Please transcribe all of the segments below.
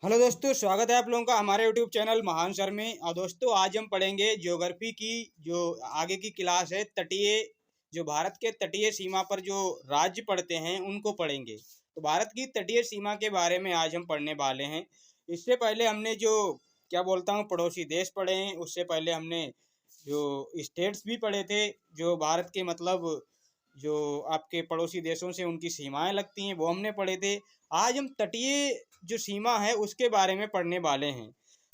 Hello दोस्तों, स्वागत है आप लोगों का हमारे यूट्यूब चैनल महान सर में। और दोस्तों, आज हम पढ़ेंगे ज्योग्राफी की जो आगे की क्लास है। तटीय जो भारत के तटीय सीमा पर जो राज्य पड़ते हैं उनको पढ़ेंगे। तो भारत की तटीय सीमा के बारे में आज हम पढ़ने वाले हैं। इससे पहले हमने जो क्या बोलता हूँ पड़ोसी देश पढ़े हैं, उससे पहले हमने जो स्टेट्स भी पढ़े थे, जो भारत के मतलब जो आपके पड़ोसी देशों से उनकी सीमाएं लगती हैं वो हमने पढ़े थे। आज हम तटीय जो सीमा है उसके बारे में पढ़ने वाले हैं।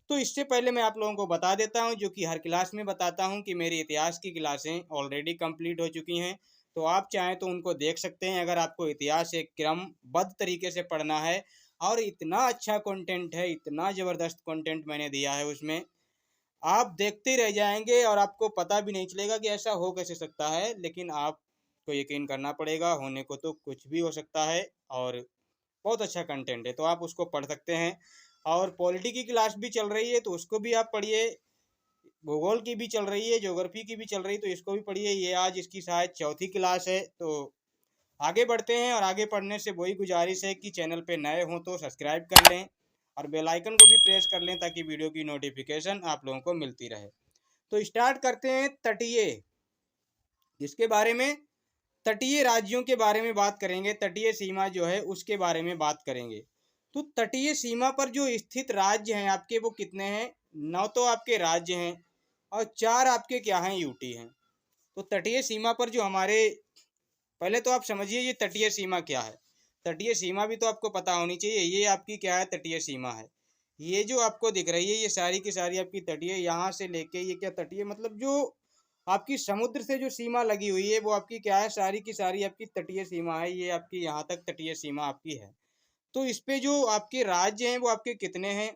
तो इससे पहले मैं आप लोगों को बता देता हूं, जो कि हर क्लास में बताता हूं, कि मेरी इतिहास की क्लासें ऑलरेडी कंप्लीट हो चुकी हैं। तो आप चाहें तो उनको देख सकते हैं, अगर आपको इतिहास एक क्रमबद्ध तरीके से पढ़ना है। और इतना अच्छा कंटेंट है, इतना ज़बरदस्त कंटेंट मैंने दिया है उसमें, आप देखते रह जाएंगे और आपको पता भी नहीं चलेगा कि ऐसा हो कैसे सकता है। लेकिन आपको यकीन करना पड़ेगा, होने को तो कुछ भी हो सकता है। और बहुत अच्छा कंटेंट है, तो आप उसको पढ़ सकते हैं। और पॉलिटी की क्लास भी चल रही है तो उसको भी आप पढ़िए। भूगोल की भी चल रही है, ज्योग्राफी की भी चल रही है, तो इसको भी पढ़िए। ये आज इसकी शायद चौथी क्लास है। तो आगे बढ़ते हैं। और आगे बढ़ने से वही गुजारिश है कि चैनल पे नए हों तो सब्सक्राइब कर लें और बेल आइकन को भी प्रेस कर लें, ताकि वीडियो की नोटिफिकेशन आप लोगों को मिलती रहे। तो स्टार्ट करते हैं तटीय, इसके बारे में, तटीय राज्यों के बारे में बात करेंगे। तटीय सीमा जो है उसके बारे में बात करेंगे। तो तटीय सीमा पर जो स्थित राज्य हैं आपके, वो कितने हैं? 9 तो आपके राज्य हैं और 4 आपके क्या हैं? यूटी हैं। तो तटीय सीमा पर जो हमारे, पहले तो आप समझिए ये तटीय सीमा क्या है। तटीय सीमा भी तो आपको पता होनी चाहिए। ये आपकी क्या है? तटीय सीमा है। ये जो आपको दिख रही है ये सारी की सारी आपकी तटीय, यहाँ से लेके ये क्या तटीय, मतलब जो आपकी समुद्र से जो सीमा लगी हुई है वो आपकी क्या है? सारी की सारी आपकी तटीय सीमा है। ये आपकी यहाँ तक तटीय सीमा आपकी है। तो इस पे जो आपके राज्य हैं वो आपके कितने हैं?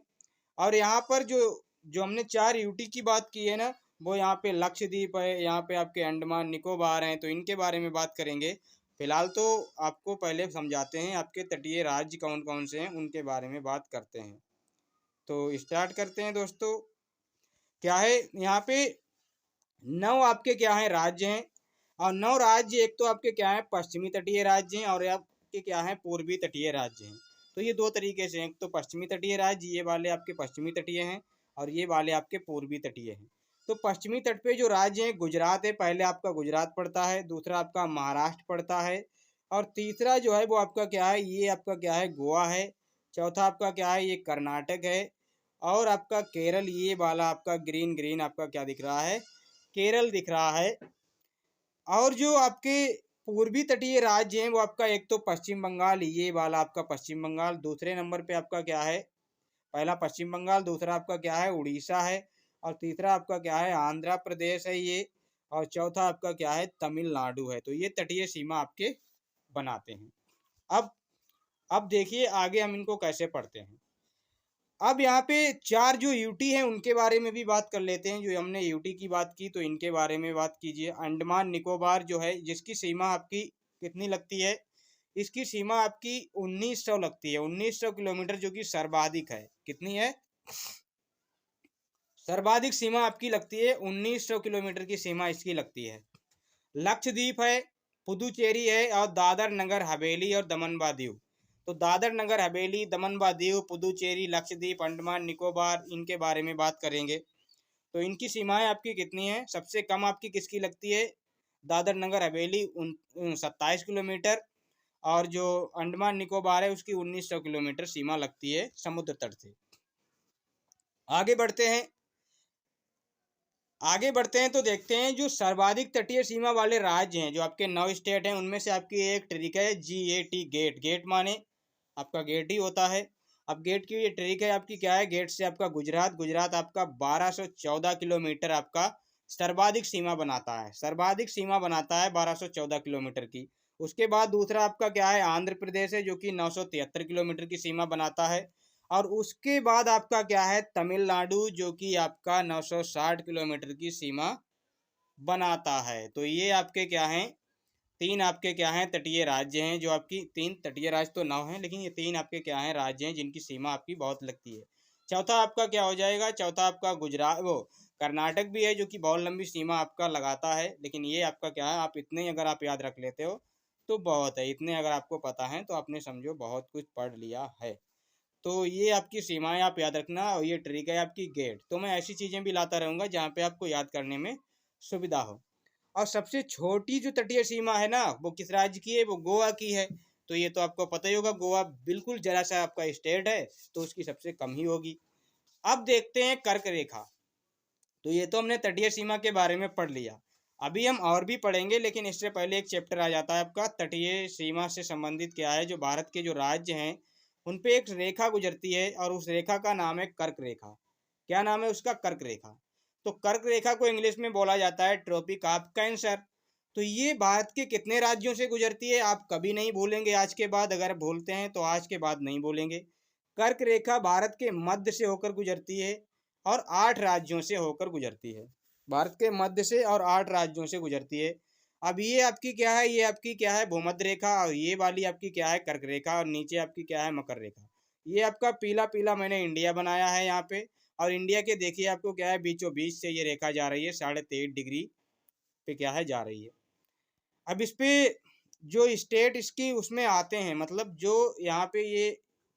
और यहाँ पर जो जो हमने 4 यूटी की बात की है ना, वो यहाँ पे लक्षद्वीप है, यहाँ पे आपके अंडमान निकोबार हैं, तो इनके बारे में बात करेंगे। फिलहाल तो आपको पहले समझाते हैं आपके तटीय राज्य कौन कौन से हैं, उनके बारे में बात करते हैं। तो स्टार्ट करते हैं दोस्तों। क्या है यहाँ पे? 9 आपके क्या हैं? राज्य हैं। और 9 राज्य, एक तो आपके क्या है? पश्चिमी तटीय राज्य हैं, और आपके क्या है? पूर्वी तटीय राज्य हैं। तो ये दो तरीके से हैं, एक तो पश्चिमी तटीय राज्य, ये वाले आपके पश्चिमी तटीय हैं, और ये वाले आपके पूर्वी तटीय हैं। तो पश्चिमी तट पे जो राज्य हैं, गुजरात है, पहले आपका गुजरात पड़ता है, दूसरा आपका महाराष्ट्र पड़ता है, और तीसरा जो है वो आपका क्या है? ये आपका क्या है? गोवा है। चौथा आपका क्या है? ये कर्नाटक है। और आपका केरल, ये वाला आपका ग्रीन ग्रीन आपका क्या दिख रहा है? केरल दिख रहा है। और जो आपके पूर्वी तटीय राज्य हैं वो आपका, एक तो पश्चिम बंगाल, ये वाला आपका पश्चिम बंगाल, दूसरे नंबर पे आपका क्या है? पहला पश्चिम बंगाल, दूसरा आपका क्या है? उड़ीसा है, और तीसरा आपका क्या है? आंध्र प्रदेश है ये, और चौथा आपका क्या है? तमिलनाडु है। तो ये तटीय सीमा आपके बनाते हैं। अब अब देखिए आगे हम इनको कैसे पढ़ते हैं। अब यहाँ पे 4 जो यूटी हैं उनके बारे में भी बात कर लेते हैं। जो हमने यूटी की बात की तो इनके बारे में बात कीजिए। अंडमान निकोबार जो है, जिसकी सीमा आपकी कितनी लगती है? इसकी सीमा आपकी 1900 लगती है, 1900 किलोमीटर, जो कि सर्वाधिक है। कितनी है? सर्वाधिक सीमा आपकी लगती है, 1900 किलोमीटर की सीमा इसकी लगती है। लक्षद्वीप है, पुदुचेरी है, और दादर नगर हवेली और दमन व दीव। तो दादर नगर हवेली, दमन व दीव, पुदुचेरी, लक्षद्वीप, अंडमान निकोबार, इनके बारे में बात करेंगे। तो इनकी सीमाएं आपकी कितनी हैं? सबसे कम आपकी किसकी लगती है? दादर नगर हवेली, 27 किलोमीटर, और जो अंडमान निकोबार है उसकी 1900 किलोमीटर सीमा लगती है समुद्र तट से। आगे बढ़ते हैं। आगे बढ़ते हैं तो देखते हैं जो सर्वाधिक तटीय सीमा वाले राज्य हैं, जो आपके 9 स्टेट हैं, उनमें से आपकी एक ट्रिक है GAT, गेट। गेट माने आपका गेट ही होता है। अब गेट की ये ट्रिक है आपकी, क्या है? गेट से आपका गुजरात, गुजरात आपका 1214 किलोमीटर आपका सर्वाधिक सीमा बनाता है। सर्वाधिक सीमा बनाता है 1214 किलोमीटर की। उसके बाद दूसरा आपका क्या है? आंध्र प्रदेश है, जो कि 973 किलोमीटर की सीमा बनाता है। और उसके बाद आपका क्या है? तमिलनाडु, जो कि आपका 960 किलोमीटर की सीमा बनाता है। तो ये आपके क्या हैं? 3 आपके क्या हैं? तटीय राज्य हैं। जो आपकी 3 तटीय राज्य तो 9 हैं, लेकिन ये 3 आपके क्या हैं? राज्य हैं, जिनकी सीमा आपकी बहुत लगती है। चौथा आपका क्या हो जाएगा? चौथा आपका गुजरात, वो कर्नाटक भी है, जो कि बहुत लंबी सीमा आपका लगाता है। लेकिन ये आपका क्या है? आप इतने अगर आप याद रख लेते हो तो बहुत है। इतने अगर आपको पता है तो आपने समझो बहुत कुछ पढ़ लिया है। तो ये आपकी सीमाएं आप याद रखना, और ये ट्रिक है आपकी गेट। तो मैं ऐसी चीज़ें भी लाता रहूँगा जहाँ पे आपको याद करने में सुविधा हो। और सबसे छोटी जो तटीय सीमा है ना, वो किस राज्य की है? वो गोवा की है। तो ये तो आपको पता ही होगा, गोवा बिल्कुल जरा सा आपका स्टेट है, तो उसकी सबसे कम ही होगी। अब देखते हैं कर्क रेखा। तो ये तो हमने तटीय सीमा के बारे में पढ़ लिया। अभी हम और भी पढ़ेंगे, लेकिन इससे पहले एक चैप्टर आ जाता है आपका तटीय सीमा से संबंधित क्या है। जो भारत के जो राज्य हैं उन पे एक रेखा गुजरती है, और उस रेखा का नाम है कर्क रेखा। क्या नाम है उसका? कर्क रेखा। तो कर्क रेखा को इंग्लिश में बोला जाता है ट्रॉपिक ऑफ कैंसर। तो ये भारत के कितने राज्यों से गुजरती है आप कभी नहीं भूलेंगे आज के बाद। अगर भूलते हैं तो आज के बाद नहीं भूलेंगे। कर्क रेखा भारत के मध्य से होकर गुजरती है और 8 राज्यों से होकर गुजरती है। भारत के मध्य से और 8 राज्यों से गुजरती है। अब ये आपकी क्या है? ये आपकी क्या है? भूमध्य रेखा। और ये वाली आपकी क्या है? कर्क रेखा। और नीचे आपकी क्या है? मकर रेखा। ये आपका पीला पीला मैंने इंडिया बनाया है यहाँ पे। और इंडिया के देखिए आपको क्या है, बीचों बीच से ये रेखा जा रही है, 23.5 डिग्री पे क्या है, जा रही है। अब इस पे जो स्टेट इसकी उसमें आते हैं, मतलब जो यहाँ पे ये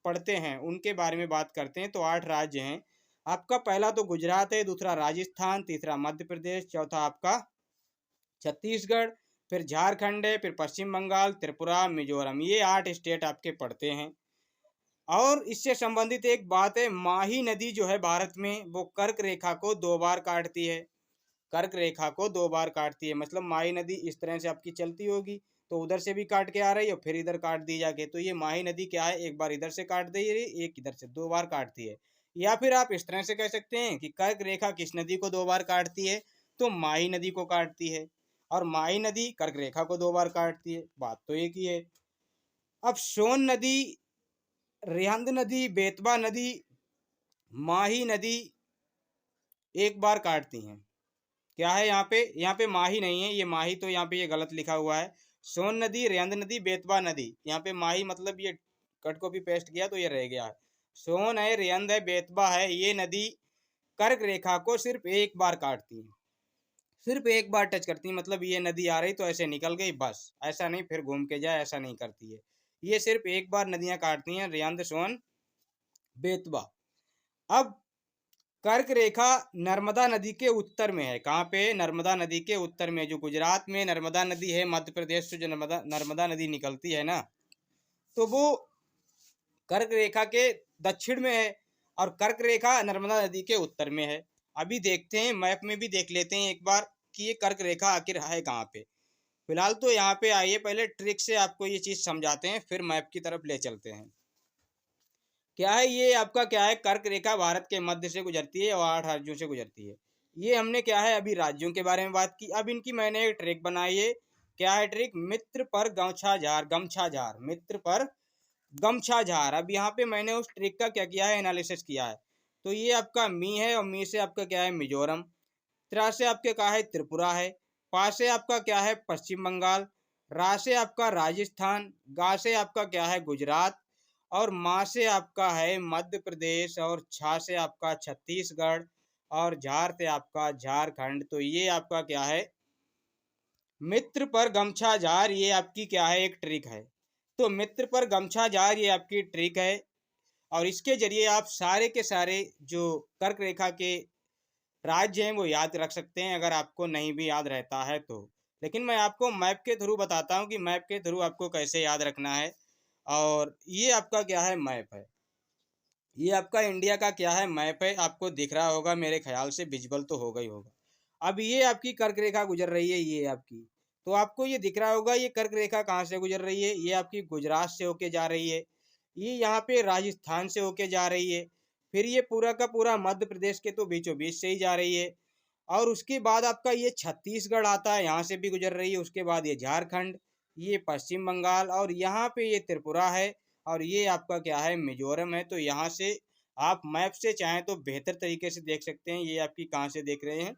पढ़ते हैं उनके बारे में बात करते हैं। तो 8 राज्य हैं आपका। पहला तो गुजरात है, दूसरा राजस्थान, तीसरा मध्य प्रदेश, चौथा आपका छत्तीसगढ़, फिर झारखंड है, फिर पश्चिम बंगाल, त्रिपुरा, मिजोरम। ये 8 स्टेट आपके पढ़ते हैं। और इससे संबंधित एक बात है, माही नदी जो है भारत में, वो कर्क रेखा को 2 बार काटती है। कर्क रेखा को 2 बार काटती है, मतलब माही नदी इस तरह से आपकी चलती होगी, तो उधर से भी काट के आ रही है और फिर इधर काट दी जाके। तो ये माही नदी क्या है, एक बार इधर से काट दे रही है, एक इधर से, 2 बार काटती है। या फिर आप इस तरह से कह सकते हैं कि कर्क रेखा किस नदी को 2 बार काटती है? तो माही नदी को काटती है। और माही नदी कर्क रेखा को 2 बार काटती है। बात तो एक ही है। अब सोन नदी, रिहंद नदी, बेतवा नदी, माही नदी एक बार काटती हैं। क्या है यहाँ पे? यहाँ पे माही नहीं है, ये माही तो यहाँ पे ये गलत लिखा हुआ है। सोन नदी, रिहंद नदी, बेतवा नदी। यहाँ पे माही मतलब ये कट कॉपी पेस्ट किया तो ये रह गया है। सोन है, रिहंद है, बेतवा है, ये नदी कर्क रेखा को सिर्फ एक बार काटती है। सिर्फ एक बार टच करती है, मतलब ये नदी आ रही तो ऐसे निकल गई बस, ऐसा नहीं फिर घूम के जाए, ऐसा नहीं करती है। ये सिर्फ एक बार नदियां काटती हैं, रिहंद, सोन, बेतवा। अब कर्क रेखा नर्मदा नदी के उत्तर में है। कहाँ पे? नर्मदा नदी के उत्तर में। जो गुजरात में नर्मदा नदी है, मध्य प्रदेश से जो नर्मदा नदी निकलती है ना, तो वो कर्क रेखा के दक्षिण में है, और कर्क रेखा नर्मदा नदी के उत्तर में है। अभी देखते हैं, मैप में भी देख लेते हैं एक बार कि ये कर्क रेखा आखिर है कहाँ पे। फिलहाल तो यहाँ पे आइए, पहले ट्रिक से आपको ये चीज़ समझाते हैं, फिर मैप की तरफ ले चलते हैं। क्या है ये आपका? क्या है? कर्क रेखा भारत के मध्य से गुजरती है और 8 राज्यों से गुजरती है। ये हमने क्या है, अभी राज्यों के बारे में बात की। अब इनकी मैंने एक ट्रिक बनाई है। क्या है ट्रिक? मित्र पर गमछा झार, गमछा झार, मित्र पर गमछा झार। अब यहाँ पे मैंने उस ट्रिक का क्या किया है, एनालिसिस किया है। तो ये आपका मी है, और मी से आपका क्या है, मिजोरम। त्रा से आपके क्या है, त्रिपुरा है। पा से आपका क्या है, पश्चिम बंगाल। रा से आपका राजस्थान। गा से आपका क्या है, गुजरात। और माँ से आपका है मध्य प्रदेश। और छा से आपका छत्तीसगढ़। और झार से आपका झारखंड। तो ये आपका क्या है, मित्र पर गमछा जार, ये आपकी क्या है, एक ट्रिक है। तो मित्र पर गमछा जार ये आपकी ट्रिक है, और इसके जरिए आप सारे के सारे जो कर्क रेखा के राज्य हैं वो याद रख सकते हैं, अगर आपको नहीं भी याद रहता है तो। लेकिन मैं आपको मैप के थ्रू बताता हूँ कि मैप के थ्रू आपको कैसे याद रखना है। और ये आपका क्या है, मैप है। ये आपका इंडिया का क्या है, मैप है। आपको दिख रहा होगा, मेरे ख्याल से विजुअल तो होगा ही होगा। अब ये आपकी कर्क रेखा गुजर रही है, ये आपकी, तो आपको ये दिख रहा होगा, ये कर्क रेखा कहाँ से गुजर रही है। ये आपकी गुजरात से होके जा रही है। ये यहाँ पे राजस्थान से होके जा रही है। फिर ये पूरा का पूरा मध्य प्रदेश के तो बीचों बीच से ही जा रही है। और उसके बाद आपका ये छत्तीसगढ़ आता है, यहाँ से भी गुजर रही है। उसके बाद ये झारखंड, ये पश्चिम बंगाल, और यहाँ पे ये त्रिपुरा है। और ये आपका क्या है, मिजोरम है। तो यहाँ से आप मैप से चाहें तो बेहतर तरीके से देख सकते हैं। ये आपकी कहाँ से देख रहे हैं,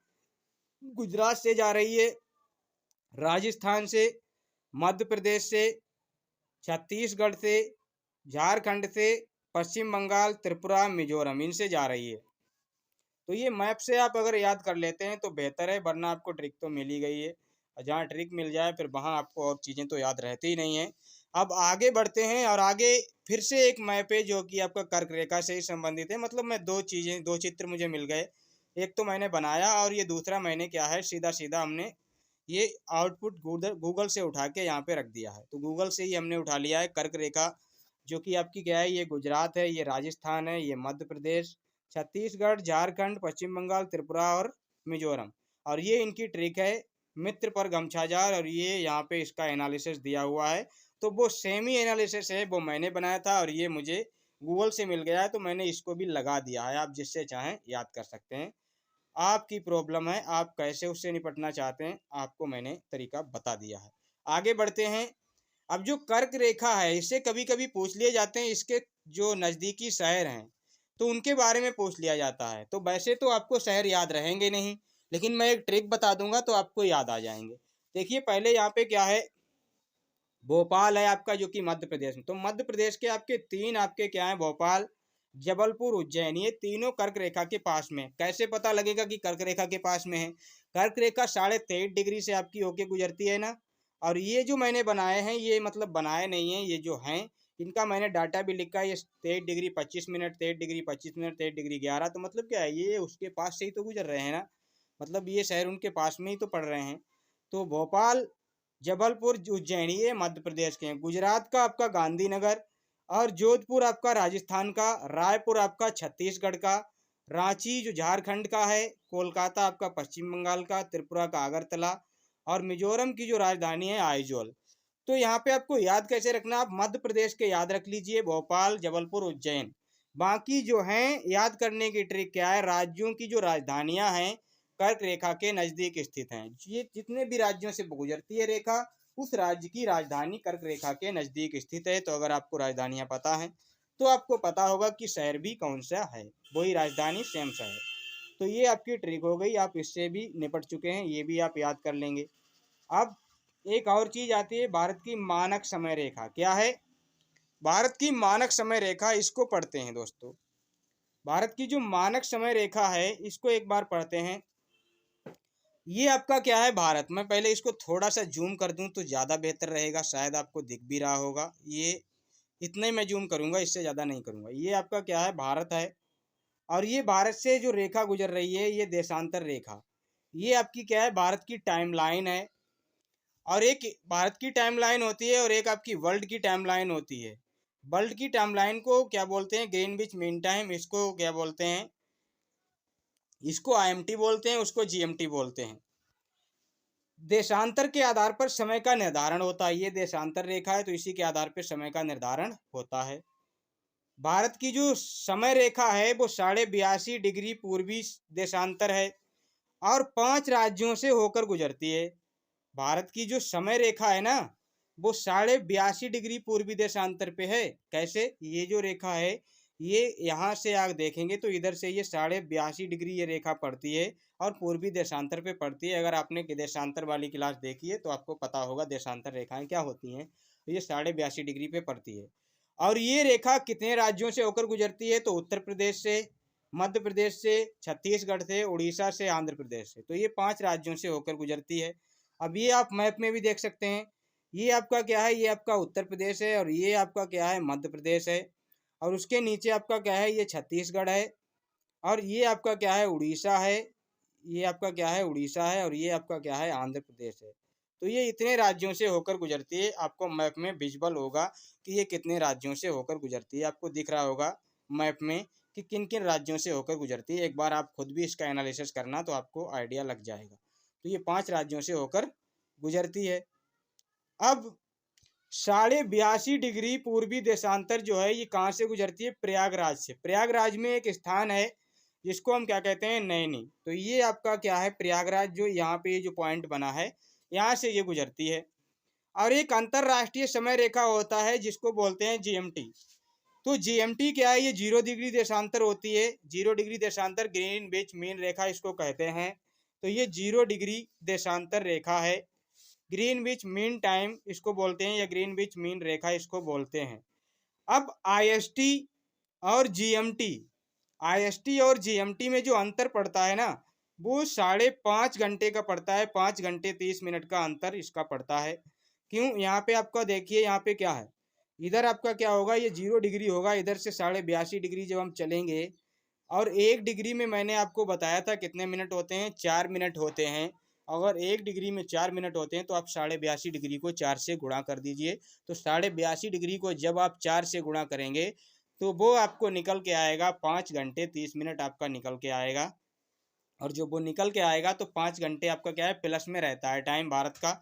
गुजरात से जा रही है, राजस्थान से, मध्य प्रदेश से, छत्तीसगढ़ से, झारखंड से, पश्चिम बंगाल, त्रिपुरा, मिजोरम, इनसे जा रही है। तो ये मैप से आप अगर याद कर लेते हैं तो बेहतर है, वरना आपको ट्रिक तो मिल ही गई है। और जहाँ ट्रिक मिल जाए फिर वहाँ आपको और चीज़ें तो याद रहती ही नहीं है। अब आगे बढ़ते हैं और आगे फिर से एक मैप है जो कि आपका कर्क रेखा से ही संबंधित है। मतलब मैं दो चित्र मुझे मिल गए, एक तो मैंने बनाया और ये दूसरा मैंने क्या है सीधा सीधा हमने ये आउटपुट गूगल से उठा के यहाँ पे रख दिया है। तो गूगल से ही हमने उठा लिया है कर्क रेखा, जो कि आपकी क्या है, ये गुजरात है, ये राजस्थान है, ये मध्य प्रदेश, छत्तीसगढ़, झारखंड, पश्चिम बंगाल, त्रिपुरा और मिजोरम। और ये इनकी ट्रिक है, मित्र पर गमछाजार, और ये यहाँ पे इसका एनालिसिस दिया हुआ है। तो वो सेमी एनालिसिस है, वो मैंने बनाया था और ये मुझे गूगल से मिल गया है, तो मैंने इसको भी लगा दिया है। आप जिससे चाहें याद कर सकते हैं। आपकी प्रॉब्लम है, आप कैसे उससे निपटना चाहते हैं, आपको मैंने तरीका बता दिया है। आगे बढ़ते हैं। अब जो कर्क रेखा है, इससे कभी कभी पूछ लिए जाते हैं, इसके जो नज़दीकी शहर हैं तो उनके बारे में पूछ लिया जाता है। तो वैसे तो आपको शहर याद रहेंगे नहीं, लेकिन मैं एक ट्रिक बता दूंगा तो आपको याद आ जाएंगे। देखिए पहले यहाँ पे क्या है, भोपाल है आपका, जो कि मध्य प्रदेश में। तो मध्य प्रदेश के आपके तीन आपके क्या है, भोपाल, जबलपुर, उज्जैन, ये तीनों कर्क रेखा के पास में। कैसे पता लगेगा कि कर्क रेखा के पास में है? कर्क रेखा 23.5 डिग्री से आपकी होके गुजरती है ना। और ये जो मैंने बनाए हैं, ये मतलब बनाए नहीं हैं, ये जो हैं इनका मैंने डाटा भी लिखा है। ये 23 degree 25 minute, 23 degree 25 minute, 23 degree 11, तो मतलब क्या है, ये उसके पास से ही तो गुजर रहे हैं ना। मतलब ये शहर उनके पास में ही तो पड़ रहे हैं। तो भोपाल, जबलपुर, उज्जैन ये मध्य प्रदेश के हैं। गुजरात का आपका गांधीनगर, और जोधपुर आपका राजस्थान का, रायपुर आपका छत्तीसगढ़ का, रांची जो झारखंड का है, कोलकाता आपका पश्चिम बंगाल का, त्रिपुरा का अगरतला, और मिजोरम की जो राजधानी है आइजोल। तो यहाँ पे आपको याद कैसे रखना, आप मध्य प्रदेश के याद रख लीजिए, भोपाल, जबलपुर, उज्जैन। बाकी जो हैं याद करने की ट्रिक क्या है, राज्यों की जो राजधानियां हैं कर्क रेखा के नजदीक स्थित हैं। ये जितने भी राज्यों से गुजरती है रेखा, उस राज्य की राजधानी कर्क रेखा के नजदीक स्थित है। तो अगर आपको राजधानियां पता है तो आपको पता होगा कि शहर भी कौन सा है, वही राजधानी सेम शहर। तो ये आपकी ट्रिक हो गई, आप इससे भी निपट चुके हैं, ये भी आप याद कर लेंगे। अब एक और चीज आती है, भारत की मानक समय रेखा क्या है। भारत की मानक समय रेखा, इसको पढ़ते हैं दोस्तों। भारत की जो मानक समय रेखा है, इसको एक बार पढ़ते हैं। ये आपका क्या है भारत, मैं पहले इसको थोड़ा सा जूम कर दूं तो ज़्यादा बेहतर रहेगा, शायद आपको दिख भी रहा होगा। ये इतना ही मैं जूम करूंगा, इससे ज़्यादा नहीं करूंगा। ये आपका क्या है, भारत है। और ये भारत से जो रेखा गुजर रही है, ये देशांतर रेखा, ये आपकी क्या है, भारत की टाइमलाइन है। और एक भारत की टाइमलाइन होती है और एक आपकी वर्ल्ड की टाइमलाइन होती है। वर्ल्ड की टाइमलाइन को क्या बोलते हैं, ग्रीनविच मीन टाइम, इसको क्या बोलते हैं, इसको आईएमटी बोलते हैं, उसको जीएमटी बोलते हैं। देशांतर के आधार पर समय का निर्धारण होता है, ये देशांतर रेखा है तो इसी के आधार पर समय का निर्धारण होता है। भारत की जो समय रेखा है वो 82.5 डिग्री पूर्वी देशांतर है और 5 राज्यों से होकर गुजरती है। भारत की जो समय रेखा है ना, वो 82.5 डिग्री पूर्वी देशांतर पे है। कैसे, ये जो रेखा है, ये यहाँ से आप देखेंगे तो इधर से ये 82.5 डिग्री ये रेखा पड़ती है और पूर्वी देशांतर पे पड़ती है। अगर आपने देशांतर वाली क्लास देखी है तो आपको पता होगा देशांतर रेखाएं क्या होती हैं। तो ये 82.5 डिग्री पे पड़ती है। और ये रेखा कितने राज्यों से होकर गुजरती है, तो उत्तर प्रदेश से, मध्य प्रदेश से, छत्तीसगढ़ से, उड़ीसा से, आंध्र प्रदेश से। तो ये 5 राज्यों से होकर गुजरती है। अब ये आप मैप में भी देख सकते हैं, ये आपका क्या है, ये आपका उत्तर प्रदेश है और ये आपका क्या है, मध्य प्रदेश है। और उसके नीचे आपका क्या है, ये छत्तीसगढ़ है। और ये आपका क्या है, उड़ीसा है। ये आपका क्या है, उड़ीसा है। और ये आपका क्या है, आंध्र प्रदेश है। तो ये इतने राज्यों से होकर गुजरती है। आपको मैप में विजुअल होगा कि ये कितने राज्यों से होकर गुजरती है, आपको दिख रहा होगा मैप में कि किन किन राज्यों से होकर गुजरती है। एक बार आप खुद भी इसका एनालिसिस करना तो आपको आइडिया लग जाएगा। तो ये 5 राज्यों से होकर गुजरती है। अब 82.5 डिग्री पूर्वी देशांतर जो है, ये कहाँ से गुजरती है, प्रयागराज से। प्रयागराज में एक स्थान है जिसको हम क्या कहते हैं, नैनी। तो ये आपका क्या है, प्रयागराज, जो यहाँ पे जो पॉइंट बना है, यहाँ से ये गुजरती है। और एक अंतरराष्ट्रीय समय रेखा होता है जिसको बोलते हैं जीएमटी। तो जीएमटी क्या है, ये 0 डिग्री देशांतर होती है। 0 डिग्री देशांतर, ग्रीनविच मीन रेखा इसको कहते हैं। तो ये 0 डिग्री देशांतर रेखा है, ग्रीनविच मीन टाइम इसको बोलते हैं, या ग्रीनविच मीन रेखा इसको बोलते हैं। अब आईएसटी और जीएमटी, आईएसटी और जीएमटी में जो अंतर पड़ता है ना, वो 5.5 घंटे का पड़ता है। 5 घंटे 30 मिनट का अंतर इसका पड़ता है। क्यों, यहाँ पे आपका देखिए यहाँ पे क्या है, इधर आपका क्या होगा, ये 0 डिग्री होगा, इधर से 82.5 डिग्री जब हम चलेंगे, और 1 डिग्री में मैंने आपको बताया था कितने मिनट होते हैं, 4 मिनट होते हैं। अगर 1 डिग्री में 4 मिनट होते हैं तो आप 82.5 डिग्री को 4 से गुणा कर दीजिए। तो 82.5 डिग्री को जब आप 4 से गुणा करेंगे तो वो आपको निकल के आएगा 5 घंटे 30 मिनट आपका निकल के आएगा। और जो वो निकल के आएगा तो 5 घंटे आपका क्या है, प्लस में रहता है टाइम भारत का।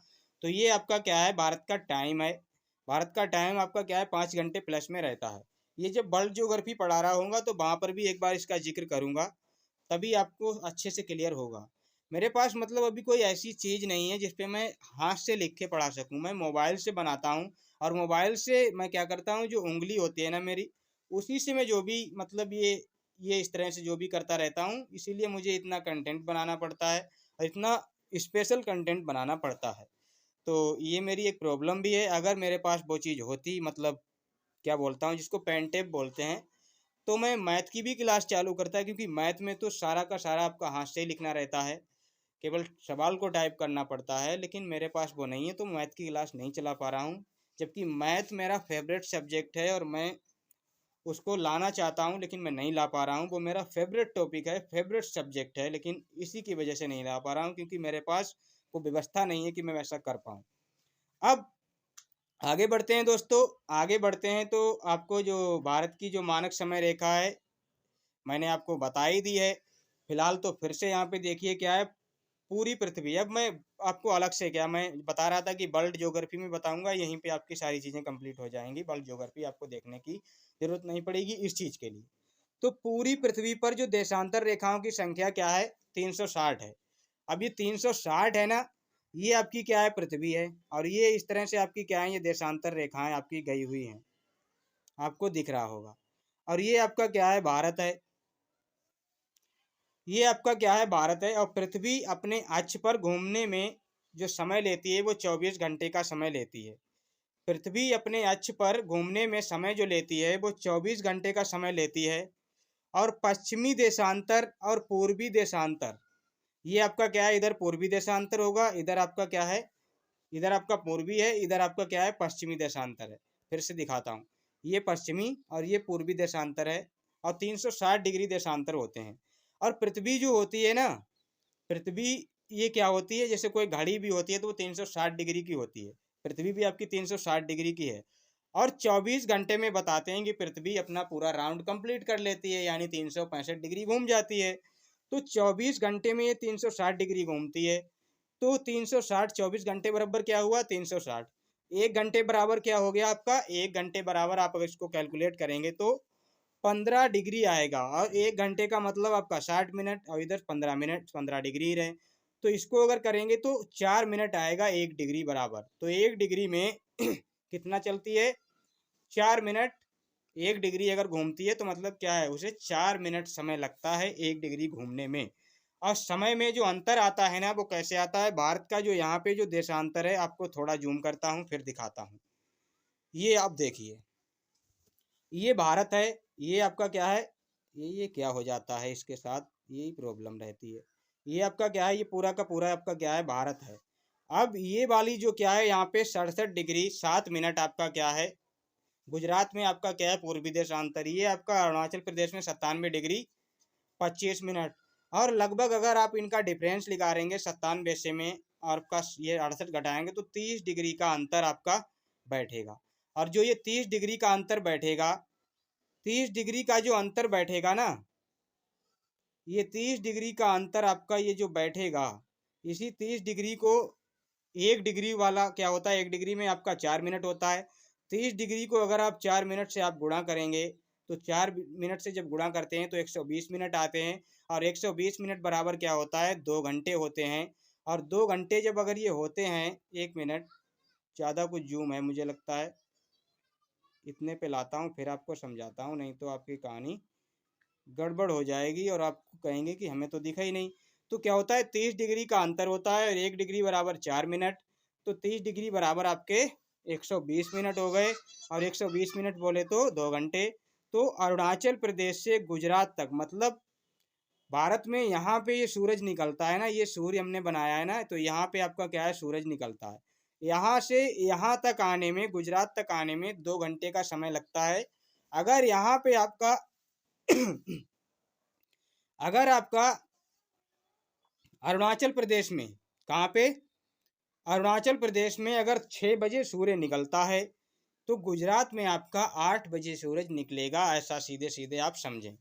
तो ये आपका क्या है, भारत का टाइम है। भारत का टाइम आपका क्या है, 5 घंटे प्लस में रहता है। ये जब वर्ल्ड ज्योग्राफी पढ़ा रहा हूँगा तो वहाँ पर भी एक बार इसका जिक्र करूँगा, तभी आपको अच्छे से क्लियर होगा। मेरे पास मतलब अभी कोई ऐसी चीज़ नहीं है जिस पे मैं हाथ से लिख के पढ़ा सकूँ। मैं मोबाइल से बनाता हूँ, और मोबाइल से मैं क्या करता हूँ, जो उंगली होती है ना मेरी, उसी से मैं जो भी मतलब ये इस तरह से जो भी करता रहता हूँ। इसीलिए मुझे इतना कंटेंट बनाना पड़ता है और इतना स्पेशल कंटेंट बनाना पड़ता है। तो ये मेरी एक प्रॉब्लम भी है। अगर मेरे पास वो चीज़ होती, मतलब क्या बोलता हूँ, जिसको पेन टेप बोलते हैं, तो मैं मैथ की भी क्लास चालू करता, क्योंकि मैथ में तो सारा का सारा आपका हाथ से ही लिखना रहता है, केवल सवाल को टाइप करना पड़ता है। लेकिन मेरे पास वो नहीं है तो मैथ की क्लास नहीं चला पा रहा हूँ, जबकि मैथ मेरा फेवरेट सब्जेक्ट है और मैं उसको लाना चाहता हूँ, लेकिन मैं नहीं ला पा रहा हूँ। वो मेरा फेवरेट टॉपिक है, फेवरेट सब्जेक्ट है, लेकिन इसी की वजह से नहीं ला पा रहा हूँ, क्योंकि मेरे पास वो व्यवस्था नहीं है कि मैं वैसा कर पाऊँ। अब आगे बढ़ते हैं दोस्तों, आगे बढ़ते हैं तो आपको जो भारत की जो मानक समय रेखा है मैंने आपको बता ही दी है। फिलहाल तो फिर से यहाँ पे देखिए क्या है, पूरी पृथ्वी। अब मैं आपको अलग से क्या, मैं बता रहा था कि वर्ल्ड ज्योग्राफी में बताऊंगा, यहीं पे आपकी सारी चीज़ें कंप्लीट हो जाएंगी। वर्ल्ड ज्योग्राफी आपको देखने की जरूरत नहीं पड़ेगी इस चीज़ के लिए। तो पूरी पृथ्वी पर जो देशांतर रेखाओं की संख्या क्या है, 360 है। अब ये 360 है ना, ये आपकी क्या है, पृथ्वी है, और ये इस तरह से आपकी क्या है, ये देशांतर रेखाएं आपकी गई हुई हैं, आपको दिख रहा होगा। और ये आपका क्या है, भारत है। ये आपका क्या है, भारत है। और पृथ्वी अपने अक्ष पर घूमने में जो समय लेती है वो 24 घंटे का समय लेती है। पृथ्वी अपने अक्ष पर घूमने में समय जो लेती है वो 24 घंटे का समय लेती है। और पश्चिमी देशांतर और पूर्वी देशांतर, ये आपका क्या है, इधर पूर्वी देशांतर होगा, इधर आपका क्या है, इधर आपका पूर्वी है, इधर आपका क्या है, पश्चिमी देशांतर है। फिर से दिखाता हूँ, ये पश्चिमी और ये पूर्वी देशांतर है, और 360 डिग्री देशांतर होते हैं। और पृथ्वी जो होती है ना, पृथ्वी ये क्या होती है, जैसे कोई घड़ी भी होती है तो वो 360 डिग्री की होती है, पृथ्वी भी आपकी 360 डिग्री की है। और 24 घंटे में बताते हैं कि पृथ्वी अपना पूरा राउंड कंप्लीट कर लेती है, यानी 365 डिग्री घूम जाती है। तो 24 घंटे में ये 360 डिग्री घूमती है। तो 360 24 घंटे बराबर क्या हुआ, 360। 1 घंटे बराबर क्या हो गया आपका, 1 घंटे बराबर आप अगर इसको कैलकुलेट करेंगे तो 15 डिग्री आएगा। और 1 घंटे का मतलब आपका 60 मिनट, और इधर 15 मिनट, 15 डिग्री रहे। तो इसको अगर करेंगे तो 4 मिनट आएगा 1 डिग्री बराबर। तो 1 डिग्री में कितना चलती है, 4 मिनट। 1 डिग्री अगर घूमती है तो मतलब क्या है, उसे 4 मिनट समय लगता है 1 डिग्री घूमने में। और समय में जो अंतर आता है ना, वो कैसे आता है, भारत का जो यहाँ पे जो देशांतर है, आपको थोड़ा जूम करता हूँ फिर दिखाता हूँ। ये आप देखिए, ये भारत है, ये आपका क्या है, ये क्या हो जाता है इसके साथ, यही प्रॉब्लम रहती है। ये आपका क्या है, ये पूरा का पूरा आपका क्या है, भारत है। अब ये वाली जो क्या है, यहाँ पे 67 डिग्री 7 मिनट आपका क्या है, गुजरात में आपका क्या है, पूर्वी देशांतर। ये आपका अरुणाचल प्रदेश में 97 डिग्री 25 मिनट। और लगभग अगर आप इनका डिफरेंस निकालेंगे 97 से में, और आपका ये 68 घटाएंगे तो 30 डिग्री का अंतर आपका बैठेगा। और जो ये 30 डिग्री का अंतर बैठेगा, 30 डिग्री का जो अंतर बैठेगा ना, ये 30 डिग्री का अंतर आपका ये जो बैठेगा, इसी 30 डिग्री को 1 डिग्री वाला क्या होता है, 1 डिग्री में आपका 4 मिनट होता है। 30 डिग्री को अगर आप 4 मिनट से आप गुणा करेंगे तो 4 मिनट से जब गुणा करते हैं तो 120 मिनट आते हैं। और 120 मिनट बराबर क्या होता है, 2 घंटे होते हैं। और 2 घंटे जब अगर ये होते हैं, 1 मिनट, ज़्यादा कुछ जूम है मुझे लगता है, इतने पे लाता हूँ फिर आपको समझाता हूँ, नहीं तो आपकी कहानी गड़बड़ हो जाएगी और आप कहेंगे कि हमें तो दिखा ही नहीं। तो क्या होता है, 30 डिग्री का अंतर होता है और 1 डिग्री बराबर 4 मिनट। तो 30 डिग्री बराबर आपके 120 मिनट हो गए, और 120 मिनट बोले तो 2 घंटे। तो अरुणाचल प्रदेश से गुजरात तक, मतलब भारत में यहाँ पे ये सूरज निकलता है ना, ये सूर्य हमने बनाया है ना, तो यहाँ पे आपका क्या है, सूरज निकलता है। यहाँ से यहाँ तक आने में, गुजरात तक आने में 2 घंटे का समय लगता है। अगर यहाँ पे आपका अगर आपका अरुणाचल प्रदेश में, कहाँ पे, अरुणाचल प्रदेश में अगर 6 बजे सूर्य निकलता है तो गुजरात में आपका 8 बजे सूरज निकलेगा, ऐसा सीधे सीधे आप समझें।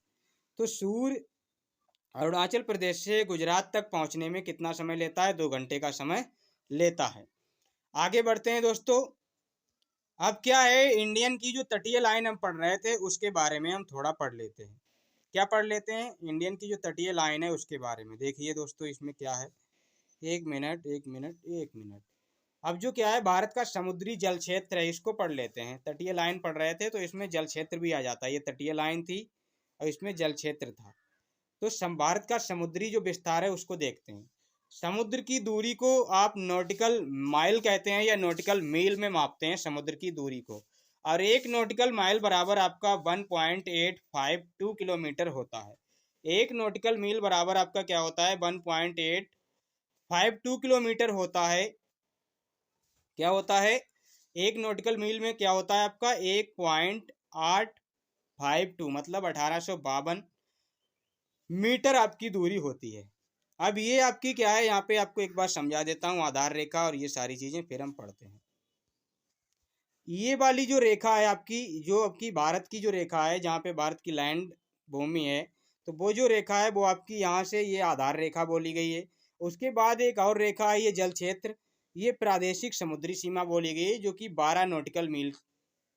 तो सूर्य अरुणाचल प्रदेश से गुजरात तक पहुंचने में कितना समय लेता है? 2 घंटे का समय लेता है। आगे बढ़ते हैं दोस्तों। अब क्या है, इंडियन की जो तटीय लाइन हम पढ़ रहे थे उसके बारे में हम थोड़ा पढ़ लेते हैं। क्या पढ़ लेते हैं? इंडियन की जो तटीय लाइन है उसके बारे में। देखिए दोस्तों इसमें क्या है, एक मिनट एक मिनट एक मिनट। अब जो क्या है, भारत का समुद्री जल क्षेत्र है, इसको पढ़ लेते हैं। तटीय लाइन पढ़ रहे थे तो इसमें जल क्षेत्र भी आ जाता है। ये तटीय लाइन थी और इसमें जल क्षेत्र था। तो भारत का समुद्री जो विस्तार है उसको देखते हैं। समुद्र की दूरी को आप नॉटिकल माइल कहते हैं या नॉटिकल मील में मापते हैं समुद्र की दूरी को। और 1 नॉटिकल माइल बराबर आपका 1.852 किलोमीटर होता है। 1 नॉटिकल मील बराबर आपका क्या होता है? 1.852 किलोमीटर होता है। क्या होता है? 1 नॉटिकल मील में क्या होता है आपका? 1.852 मतलब 1852 मीटर आपकी दूरी होती है। अब ये आपकी क्या है, यहाँ पे आपको एक बार समझा देता हूँ, आधार रेखा और ये सारी चीजें, फिर हम पढ़ते हैं। ये वाली जो रेखा है आपकी, जो आपकी भारत की जो रेखा है, जहाँ पे भारत की लैंड भूमि है, तो वो जो रेखा है वो आपकी यहाँ से ये आधार रेखा बोली गई है। उसके बाद एक और रेखा है, ये जल क्षेत्र, ये प्रादेशिक समुद्री सीमा बोली गई है, जो कि 12 नॉटिकल मील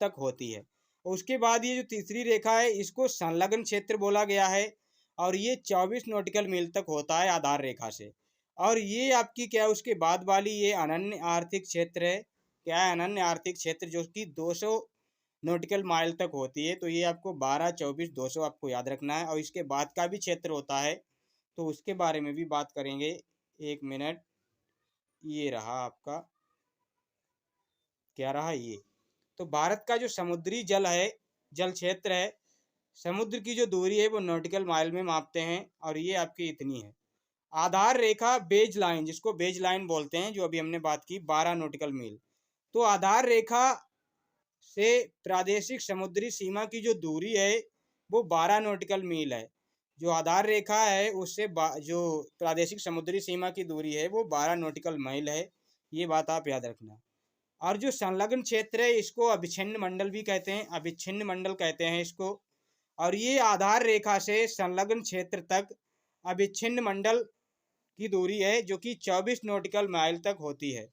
तक होती है। उसके बाद ये जो तीसरी रेखा है इसको संलग्न क्षेत्र बोला गया है और ये 24 नॉटिकल मील तक होता है आधार रेखा से। और ये आपकी क्या है, उसके बाद वाली ये अनन्य आर्थिक क्षेत्र है। क्या है? अनन्य आर्थिक क्षेत्र, जो कि 200 नॉटिकल माइल तक होती है। तो ये आपको 12, 24, 200 आपको याद रखना है। और इसके बाद का भी क्षेत्र होता है तो उसके बारे में भी बात करेंगे। एक मिनट, ये रहा आपका, क्या रहा ये, तो भारत का जो समुद्री जल है, जल क्षेत्र है, समुद्र की जो दूरी है वो नॉटिकल माइल में मापते हैं और ये आपकी इतनी है। आधार रेखा बेज लाइन, जिसको बेज लाइन बोलते हैं, जो अभी हमने बात की, 12 नॉटिकल मील। तो आधार रेखा से प्रादेशिक समुद्री सीमा की जो दूरी है वो 12 नॉटिकल मील है। जो आधार रेखा है उससे जो प्रादेशिक समुद्री सीमा की दूरी है वो 12 नॉटिकल मील है। ये बात आप याद रखना। और जो संलग्न क्षेत्र है इसको अविच्छिन्न मंडल भी कहते हैं, अविच्छिन्न मंडल कहते हैं इसको। और ये आधार रेखा से संलग्न क्षेत्र तक अविच्छिन्न मंडल की दूरी है, जो कि 24 नॉटिकल माइल तक होती है।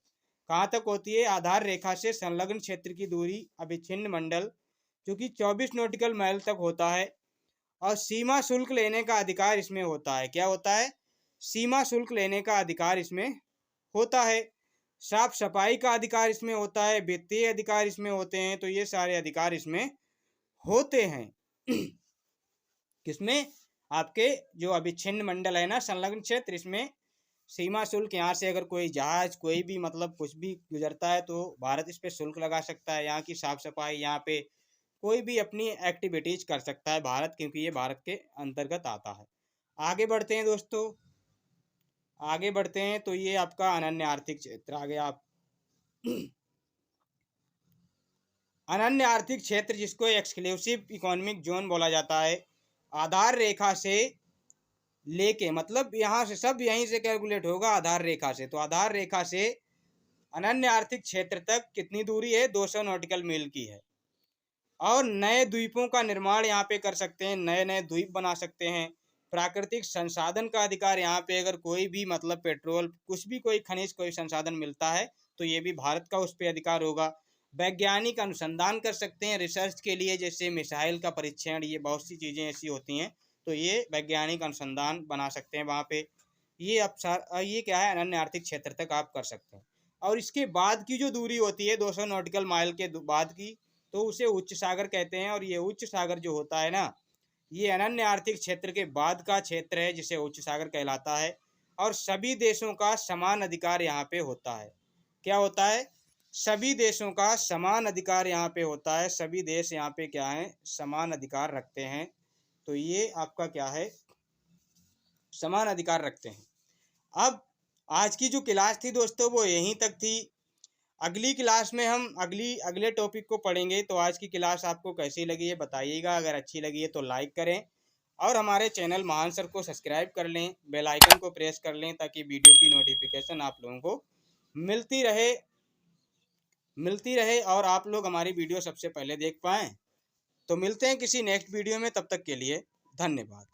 कहाँ तक होती है? आधार रेखा से संलग्न क्षेत्र की दूरी अविच्छिन्न मंडल, जो कि 24 नॉटिकल माइल तक होता है। और सीमा शुल्क लेने का अधिकार इसमें होता है। क्या होता है? सीमा शुल्क लेने का अधिकार इसमें होता है। साफ सफाई का अधिकार इसमें होता है, वित्तीय अधिकार इसमें होते हैं। तो ये सारे अधिकार इसमें होते हैं। किसमें? आपके जो अविच्छिन्न मंडल है ना, संलग्न क्षेत्र, इसमें सीमा शुल्क, यहाँ से अगर कोई जहाज, कोई भी मतलब कुछ भी गुजरता है तो भारत इस पे शुल्क लगा सकता है। यहाँ की साफ सफाई, यहाँ पे कोई भी अपनी एक्टिविटीज कर सकता है भारत, क्योंकि ये भारत के अंतर्गत आता है। आगे बढ़ते हैं दोस्तों, आगे बढ़ते हैं। तो ये आपका अनन्य आर्थिक क्षेत्र आ गया। आप अनन्य आर्थिक क्षेत्र, जिसको एक्सक्लूसिव इकोनॉमिक जोन बोला जाता है, आधार रेखा से लेके, मतलब यहाँ से सब यहीं से कैलकुलेट होगा आधार रेखा से। तो आधार रेखा से अनन्य आर्थिक क्षेत्र तक कितनी दूरी है? 200 नॉटिकल मील की है। और नए द्वीपों का निर्माण यहाँ पे कर सकते हैं, नए नए द्वीप बना सकते हैं। प्राकृतिक संसाधन का अधिकार, यहाँ पे अगर कोई भी मतलब पेट्रोल, कुछ भी, कोई खनिज, कोई संसाधन मिलता है तो ये भी भारत का उस पर अधिकार होगा। वैज्ञानिक अनुसंधान कर सकते हैं रिसर्च के लिए, जैसे मिसाइल का परीक्षण, ये बहुत सी चीज़ें ऐसी होती हैं, तो ये वैज्ञानिक अनुसंधान बना सकते हैं वहाँ पे। ये ये क्या है, अनन्य आर्थिक क्षेत्र तक आप कर सकते हैं। और इसके बाद की जो दूरी होती है 200 नॉटिकल माइल के बाद की, तो उसे उच्च सागर कहते हैं। और ये उच्च सागर जो होता है ना, ये अनन्य आर्थिक क्षेत्र के बाद का क्षेत्र है, जिसे उच्च सागर कहलाता है। और सभी देशों का समान अधिकार यहाँ पे होता है। क्या होता है? सभी देशों का समान अधिकार यहाँ पे होता है। सभी देश यहाँ पे क्या है, समान अधिकार रखते हैं। तो ये आपका क्या है, समान अधिकार रखते हैं। अब आज की जो क्लास थी दोस्तों वो यहीं तक थी। अगली क्लास में हम अगले टॉपिक को पढ़ेंगे। तो आज की क्लास आपको कैसी लगी है बताइएगा। अगर अच्छी लगी है तो लाइक करें और हमारे चैनल महान सर को सब्सक्राइब कर लें, बेल आइकन को प्रेस कर लें ताकि वीडियो की नोटिफिकेशन आप लोगों को मिलती रहे और आप लोग हमारी वीडियो सबसे पहले देख पाएँ। तो मिलते हैं किसी नेक्स्ट वीडियो में, तब तक के लिए धन्यवाद।